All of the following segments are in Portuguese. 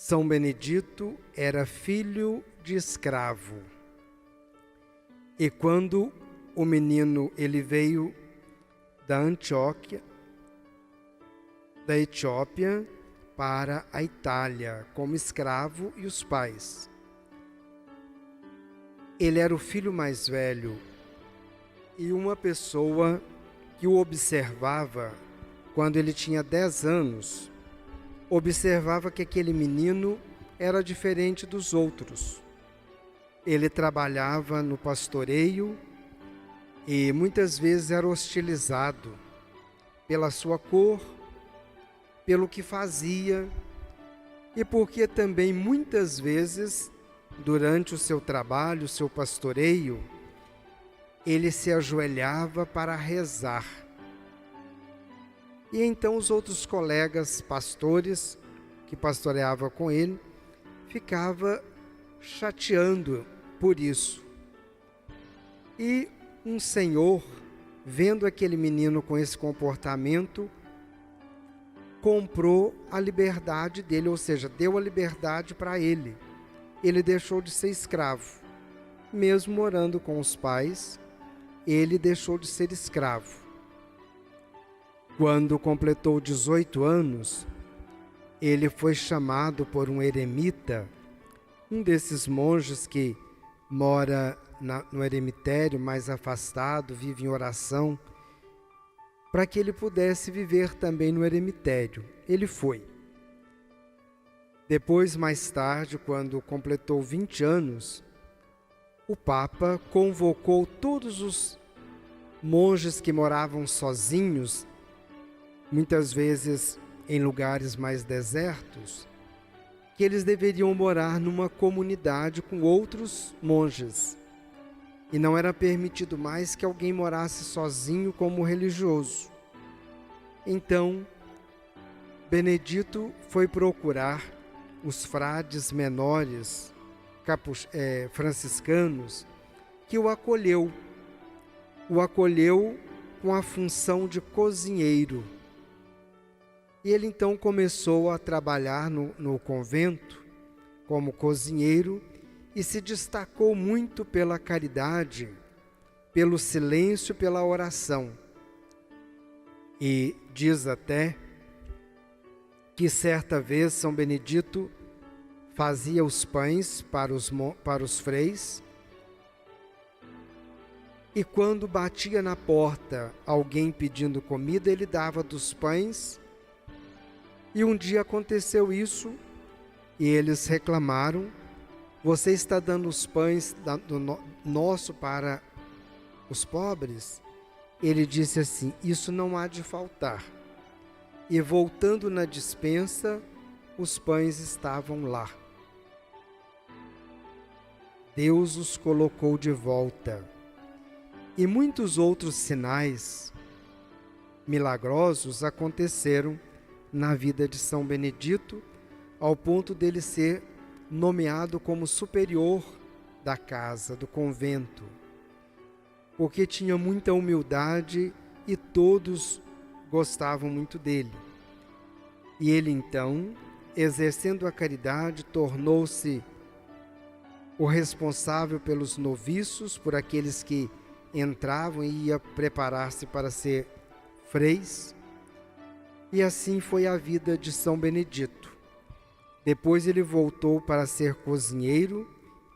São Benedito era filho de escravo. E quando o menino ele veio da Antioquia, da Etiópia, para a Itália como escravo e os pais. Ele era o filho mais velho e uma pessoa que o observava quando ele tinha 10 anos, observava que aquele menino era diferente dos outros. Ele trabalhava no pastoreio e muitas vezes era hostilizado pela sua cor, pelo que fazia e porque também muitas vezes, durante o seu trabalho, o seu pastoreio, ele se ajoelhava para rezar. E então os outros colegas pastores que pastoreavam com ele ficavam chateando por isso. E um senhor, vendo aquele menino com esse comportamento, comprou a liberdade dele, ou seja, deu a liberdade para ele. Ele deixou de ser escravo. Mesmo morando com os pais, ele deixou de ser escravo. Quando completou 18 anos, ele foi chamado por um eremita, um desses monges que mora no eremitério, mais afastado, vive em oração, para que ele pudesse viver também no eremitério. Ele foi. Depois, mais tarde, quando completou 20 anos, o Papa convocou todos os monges que moravam sozinhos, muitas vezes em lugares mais desertos, que eles deveriam morar numa comunidade com outros monges. E não era permitido mais que alguém morasse sozinho como religioso. Então, Benedito foi procurar os frades menores franciscanos que o acolheu com a função de cozinheiro. E ele então começou a trabalhar no convento como cozinheiro e se destacou muito pela caridade, pelo silêncio, pela oração. E diz até que certa vez São Benedito fazia os pães para os freis e quando batia na porta alguém pedindo comida, ele dava dos pães. E um dia aconteceu isso e eles reclamaram: você está dando os pães nosso para os pobres? Ele disse assim: isso não há de faltar. E voltando na despensa, os pães estavam lá. Deus os colocou de volta. E muitos outros sinais milagrosos aconteceram na vida de São Benedito, ao ponto dele ser nomeado como superior da casa, do convento, porque tinha muita humildade e todos gostavam muito dele. E ele então, exercendo a caridade, tornou-se o responsável pelos noviços, por aqueles que entravam e iam preparar-se para ser freis. E assim foi a vida de São Benedito. Depois ele voltou para ser cozinheiro,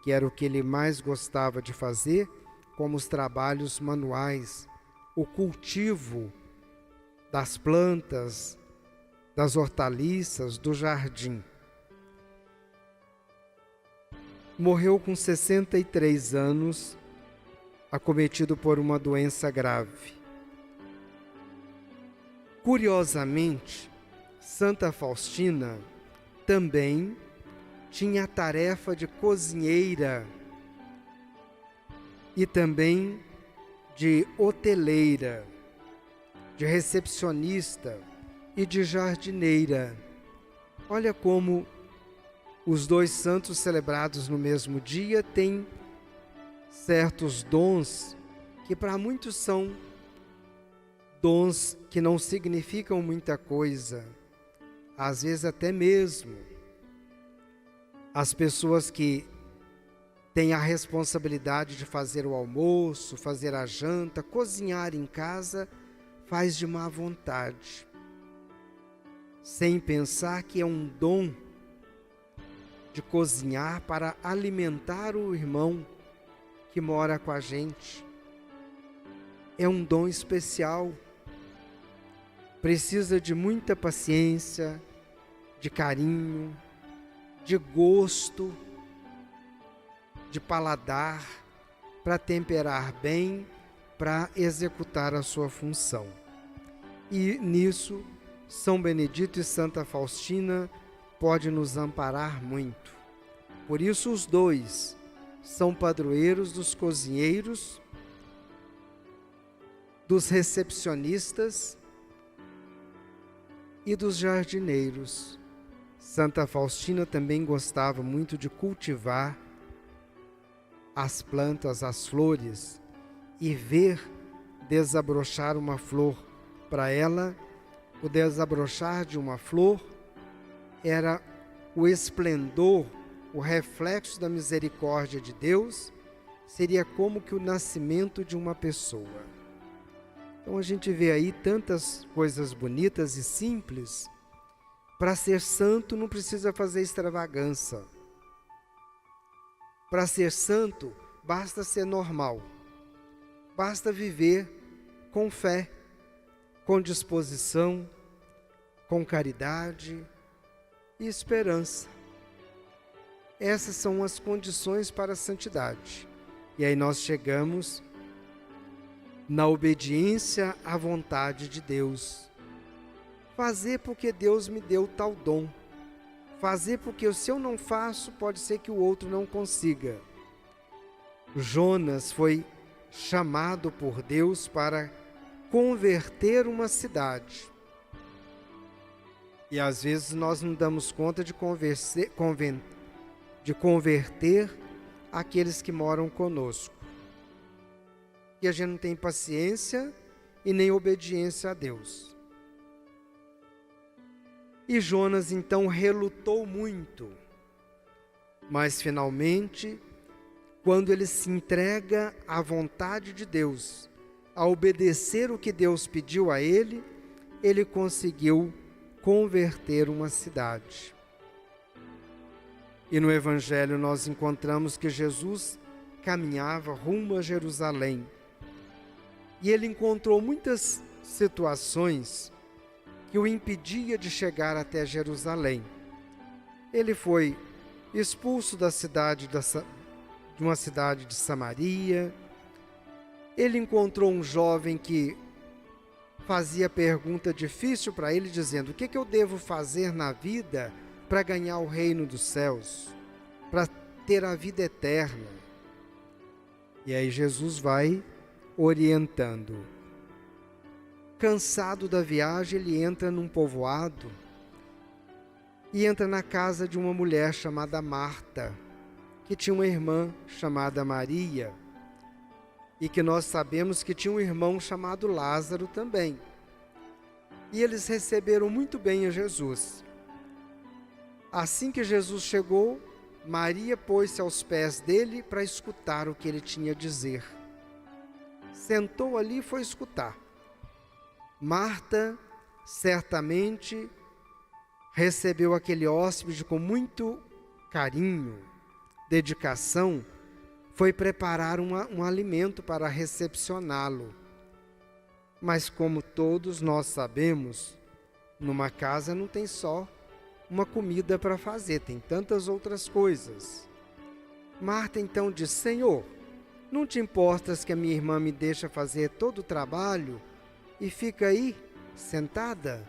que era o que ele mais gostava de fazer, como os trabalhos manuais, o cultivo das plantas, das hortaliças, do jardim. Morreu com 63 anos, acometido por uma doença grave. Curiosamente, Santa Faustina também tinha a tarefa de cozinheira e também de hoteleira, de recepcionista e de jardineira. Olha como os dois santos celebrados no mesmo dia têm certos dons que para muitos são dons que não significam muita coisa, às vezes até mesmo As pessoas que têm a responsabilidade de fazer o almoço, fazer a janta, cozinhar em casa, faz de má vontade, sem pensar que é um dom de cozinhar para alimentar o irmão que mora com a gente. É um dom especial, precisa de muita paciência, de carinho, de gosto, de paladar, para temperar bem, para executar a sua função. E nisso, São Benedito e Santa Faustina podem nos amparar muito. Por isso os dois são padroeiros dos cozinheiros, dos recepcionistas e dos jardineiros. Santa Faustina também gostava muito de cultivar as plantas, as flores, e ver desabrochar uma flor. Para ela, o desabrochar de uma flor era o esplendor, o reflexo da misericórdia de Deus, seria como que o nascimento de uma pessoa. Então a gente vê aí tantas coisas bonitas e simples. Para ser santo não precisa fazer extravagância. Para ser santo basta ser normal. Basta viver com fé, com disposição, com caridade e esperança. Essas são as condições para a santidade. E aí nós chegamos na obediência à vontade de Deus. Fazer porque Deus me deu tal dom. Fazer porque se eu não faço, pode ser que o outro não consiga. Jonas foi chamado por Deus para converter uma cidade. E às vezes nós não damos conta de converter aqueles que moram conosco. E a gente não tem paciência e nem obediência a Deus. E Jonas então relutou muito, mas finalmente, quando ele se entrega à vontade de Deus, a obedecer o que Deus pediu a ele, ele conseguiu converter uma cidade. E no Evangelho nós encontramos que Jesus caminhava rumo a Jerusalém. E ele encontrou muitas situações que o impedia de chegar até Jerusalém. Ele foi expulso da cidade de uma cidade de Samaria. Ele encontrou um jovem que fazia pergunta difícil para ele, dizendo: o que eu devo fazer na vida para ganhar o reino dos céus, para ter a vida eterna? E aí Jesus vai orientando. Cansado da viagem, ele entra num povoado e entra na casa de uma mulher chamada Marta, que tinha uma irmã chamada Maria, e que nós sabemos que tinha um irmão chamado Lázaro também. E eles receberam muito bem a Jesus. Assim que Jesus chegou, Maria pôs-se aos pés dele para escutar o que ele tinha a dizer. Sentou ali e foi escutar. Marta certamente recebeu aquele hóspede com muito carinho, dedicação, foi preparar um alimento para recepcioná-lo. Mas como todos nós sabemos, numa casa não tem só uma comida para fazer, tem tantas outras coisas. Marta então disse: Senhor, não te importas que a minha irmã me deixa fazer todo o trabalho e fica aí, sentada?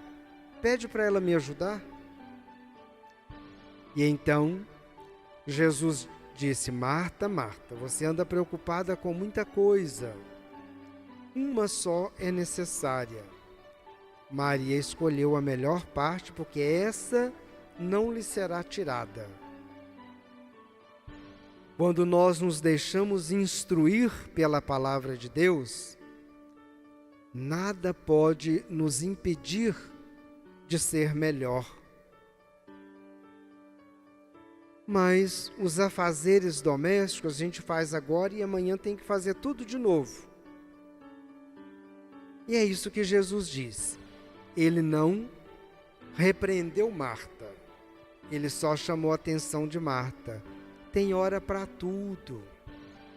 Pede para ela me ajudar. E então Jesus disse: Marta, Marta, você anda preocupada com muita coisa. Uma só é necessária. Maria escolheu a melhor parte, porque essa não lhe será tirada. Quando nós nos deixamos instruir pela palavra de Deus, nada pode nos impedir de ser melhor. mas os afazeres domésticos a gente faz agora e amanhã tem que fazer tudo de novo. E é isso que Jesus diz. Ele não repreendeu Marta, ele só chamou a atenção de Marta. Tem hora para tudo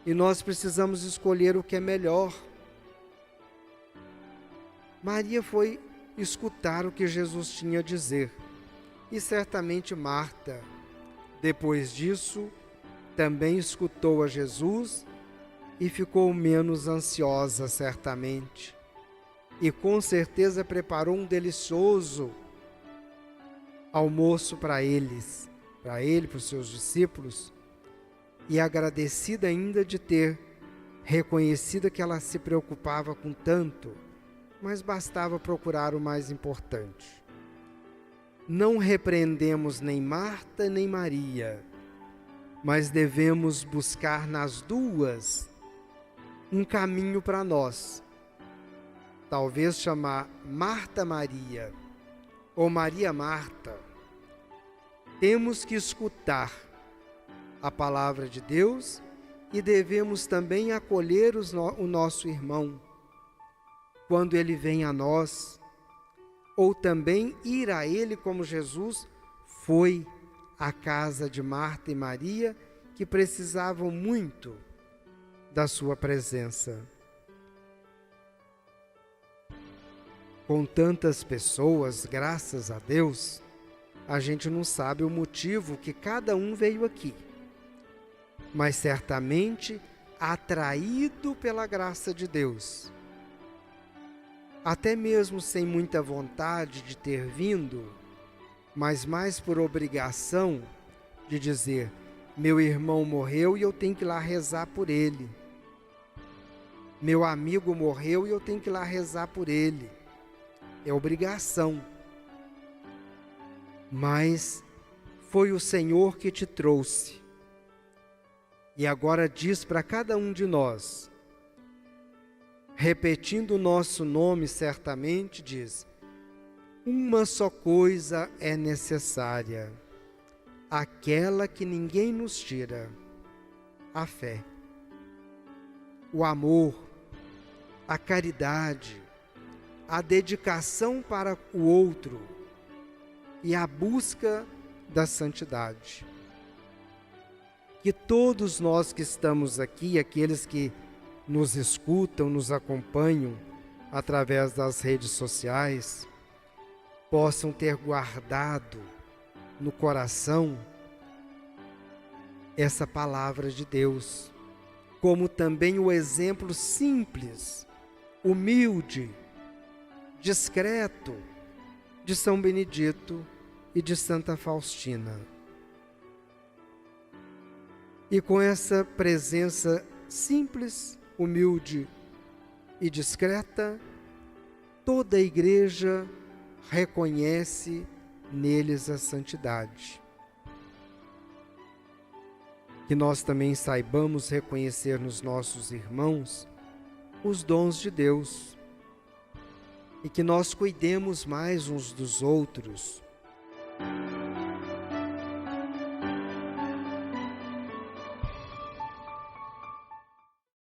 e nós precisamos escolher o que é melhor. Maria foi escutar o que Jesus tinha a dizer e certamente Marta, depois disso, também escutou a Jesus e ficou menos ansiosa, certamente. E com certeza preparou um delicioso almoço para eles, para ele, para os seus discípulos, e agradecida ainda de ter reconhecido que ela se preocupava com tanto, mas bastava procurar o mais importante. Não repreendemos nem Marta nem Maria, mas devemos buscar nas duas um caminho para nós. Talvez chamar Marta Maria ou Maria Marta. Temos que escutar a palavra de Deus e devemos também acolher o nosso irmão quando ele vem a nós, ou também ir a ele como Jesus foi à casa de Marta e Maria, que precisavam muito da sua presença. Com tantas pessoas, graças a Deus, a gente não sabe o motivo que cada um veio aqui, mas certamente atraído pela graça de Deus. Até mesmo sem muita vontade de ter vindo, mas mais por obrigação de dizer: meu irmão morreu e eu tenho que ir lá rezar por ele. Meu amigo morreu e eu tenho que ir lá rezar por ele. É obrigação. Mas foi o Senhor que te trouxe. E agora diz para cada um de nós, repetindo o nosso nome certamente, diz: uma só coisa é necessária, aquela que ninguém nos tira, a fé, o amor, a caridade, a dedicação para o outro e a busca da santidade. Que todos nós que estamos aqui, aqueles que nos escutam, nos acompanham através das redes sociais, possam ter guardado no coração essa palavra de Deus, como também o exemplo simples, humilde, discreto de São Benedito e de Santa Faustina. E com essa presença simples, humilde e discreta, toda a Igreja reconhece neles a santidade. Que nós também saibamos reconhecer nos nossos irmãos os dons de Deus e que nós cuidemos mais uns dos outros.